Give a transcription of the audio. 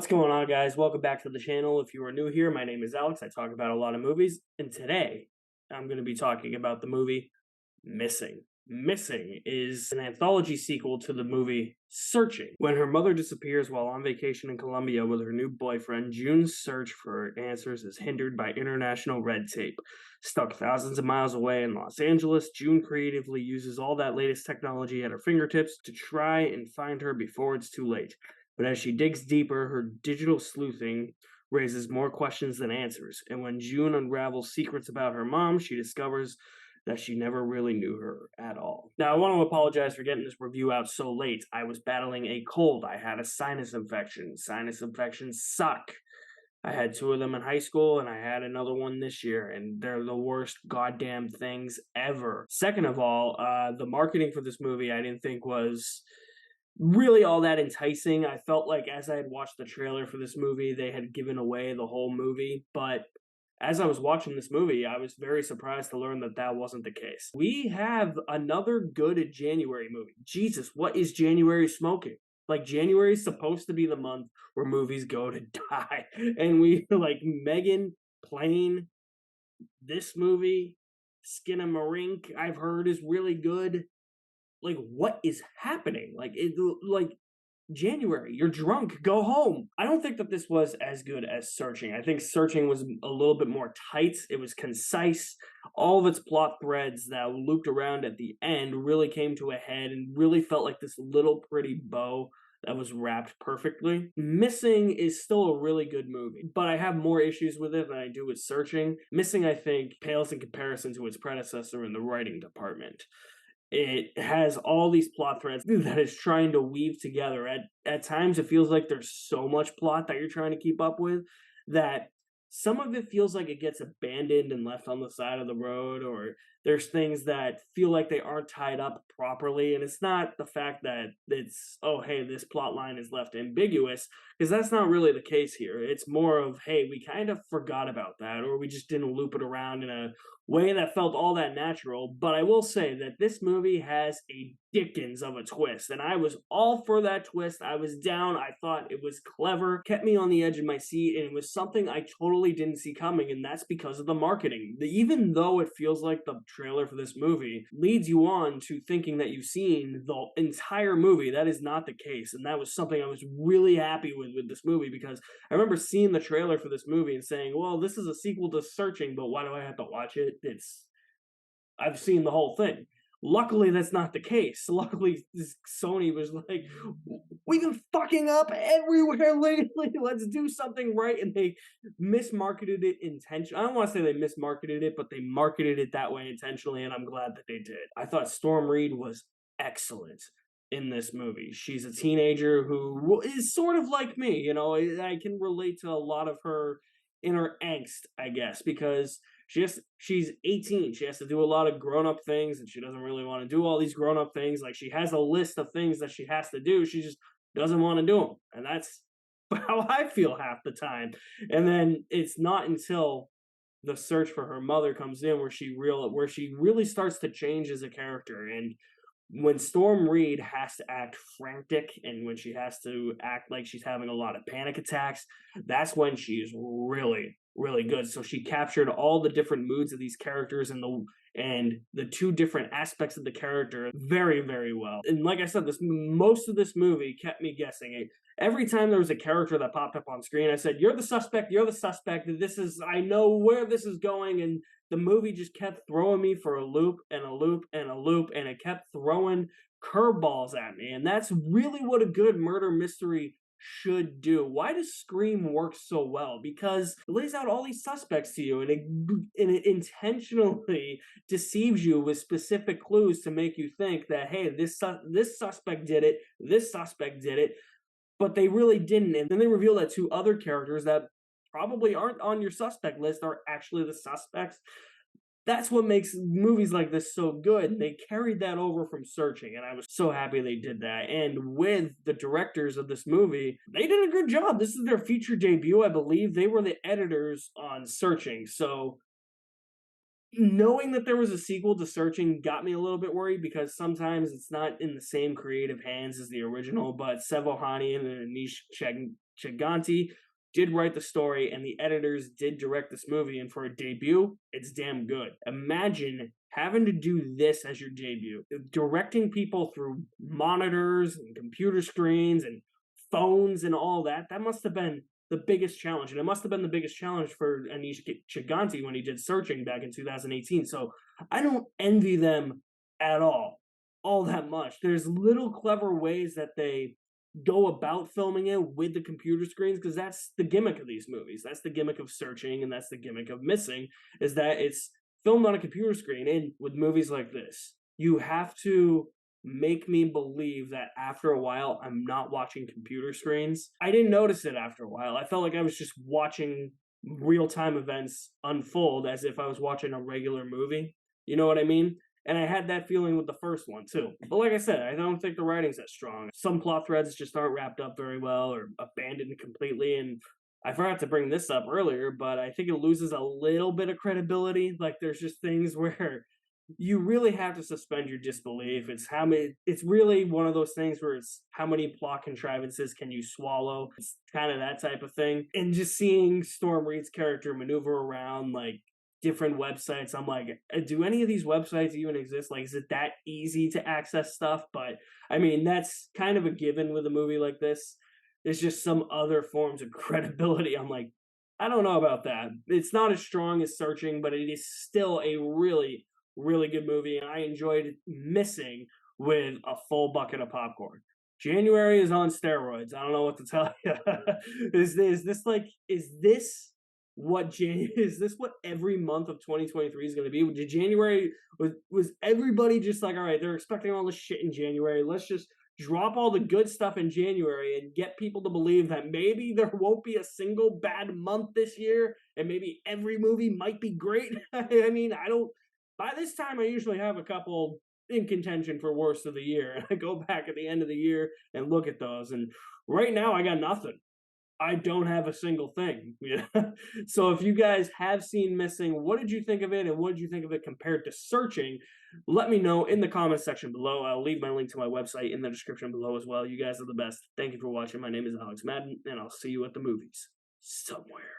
What's going on, guys? Welcome back to the channel. If you are new here, my name is Alex. I talk about a lot of movies, and today I'm going to be talking about the movie Missing. Missing is an anthology sequel to the movie Searching. When her mother disappears while on vacation in Colombia with her new boyfriend, June's search for answers is hindered by international red tape. Stuck thousands of miles away in Los Angeles, June creatively uses all that latest technology at her fingertips to try and find her before it's too late. But as she digs deeper, her digital sleuthing raises more questions than answers. And when June unravels secrets about her mom, she discovers that she never really knew her at all. Now, I want to apologize for getting this review out so late. I was battling a cold. I had a sinus infection. Sinus infections suck. I had two of them in high school, and I had another one this year, and they're the worst goddamn things ever. Second of all, the marketing for this movie I didn't think was really all that enticing. I felt like as I had watched the trailer for this movie, they had given away the whole movie, but as I was watching this movie, I was very surprised to learn that that wasn't the case. We have another good January movie. Jesus, what is January smoking? Like, January is supposed to be the month where movies go to die. And we, like, Megan, Plane, this movie, Skinamarink, I've heard is really good. Like, what is happening? Like January, you're drunk, go home. I don't think that this was as good as Searching. I think Searching was a little bit more tight. It was concise. All of its plot threads that looped around at the end really came to a head and really felt like this little pretty bow that was wrapped perfectly. Missing is still a really good movie, but I have more issues with it than I do with Searching. Missing, I think, pales in comparison to its predecessor in the writing department. It has all these plot threads that it's trying to weave together. At times, it feels like there's so much plot that you're trying to keep up with that some of it feels like it gets abandoned and left on the side of the road, or there's things that feel like they aren't tied up properly. And it's not the fact that it's, oh, hey, this plot line is left ambiguous, because that's not really the case here. It's more of, hey, we kind of forgot about that, or we just didn't loop it around in a way that felt all that natural. But I will say that this movie has a dickens of a twist, and I was all for that twist. I was down. I thought it was clever, kept me on the edge of my seat, and it was something I totally didn't see coming, and that's because of the marketing. Even though it feels like the trailer for this movie leads you on to thinking that you've seen the entire movie, that is not the case, and that was something I was really happy with this movie, because I remember seeing the trailer for this movie and saying, well, this is a sequel to Searching, but why do I have to watch it? I've seen the whole thing. Luckily, that's not the case. Luckily, Sony was like, we've been fucking up everywhere lately. Let's do something right. And they mismarketed it intentionally. I don't want to say they mismarketed it, but they marketed it that way intentionally, and I'm glad that they did. I thought Storm Reid was excellent in this movie. She's a teenager who is sort of like me. You know, I can relate to a lot of her inner angst, I guess, because she's 18. She has to do a lot of grown-up things, and she doesn't really want to do all these grown-up things. Like, she has a list of things that she has to do. She just doesn't want to do them. And that's how I feel half the time. And then it's not until the search for her mother comes in where she really starts to change as a character. And when Storm Reid has to act frantic and when she has to act like she's having a lot of panic attacks, that's when she's really, really good. So she captured all the different moods of these characters and the two different aspects of the character very, very well. And like I said, most of this movie kept me guessing. Every time there was a character that popped up on screen, I said, "You're the suspect. You're the suspect. I know where this is going." And the movie just kept throwing me for a loop and a loop and a loop, and it kept throwing curveballs at me. And that's really what a good murder mystery should do. Why does Scream work so well? Because it lays out all these suspects to you, and it intentionally deceives you with specific clues to make you think that, hey, this suspect did it, this suspect did it, but they really didn't. And then they reveal that two other characters that probably aren't on your suspect list are actually the suspects. That's what makes movies like this so good. And they carried that over from Searching, and I was so happy they did that. And with the directors of this movie, they did a good job. This is their feature debut, I believe. They were the editors on Searching. So knowing that there was a sequel to Searching got me a little bit worried, because sometimes it's not in the same creative hands as the original, but Sevo Hani and Anish Gigante did write the story and the editors did direct this movie, and for a debut, it's damn good. Imagine having to do this as your debut, directing people through monitors and computer screens and phones and all that. That must have been the biggest challenge, and it must have been the biggest challenge for Anish Gigante when he did Searching back in 2018. So I don't envy them at all that much. There's little clever ways that they go about filming it with the computer screens, because that's the gimmick of these movies. That's the gimmick of Searching, and that's the gimmick of Missing, is that it's filmed on a computer screen. And with movies like this, you have to make me believe that after a while I'm not watching computer screens. I didn't notice it after a while. I felt like I was just watching real-time events unfold as if I was watching a regular movie. You know what I mean? And I had that feeling with the first one too. But like I said, I don't think the writing's that strong. Some plot threads just aren't wrapped up very well or abandoned completely. And I forgot to bring this up earlier, but I think it loses a little bit of credibility. Like there's just things where you really have to suspend your disbelief. It's really one of those things where it's how many plot contrivances can you swallow? It's kind of that type of thing. And just seeing Storm Reed's character maneuver around like different websites, I'm like, do any of these websites even exist? Like, is it that easy to access stuff? But I mean, that's kind of a given with a movie like this. There's just some other forms of credibility. I'm like, I don't know about that. It's not as strong as Searching, but it is still a really, really good movie, and I enjoyed Missing with a full bucket of popcorn. January is on steroids. I don't know what to tell you. Is this is this what every month of 2023 is going to be? Did January was everybody just like, all right, they're expecting all this shit in January. Let's just drop all the good stuff in January and get people to believe that maybe there won't be a single bad month this year, and maybe every movie might be great. I mean, I don't. By this time, I usually have a couple in contention for worst of the year, and I go back at the end of the year and look at those. And right now, I got nothing. I don't have a single thing. So if you guys have seen Missing, what did you think of it, and what did you think of it compared to Searching? Let me know in the comments section below. I'll leave my link to my website in the description below as well. You guys are the best. Thank you for watching. My name is Alex Madden, and I'll see you at the movies somewhere.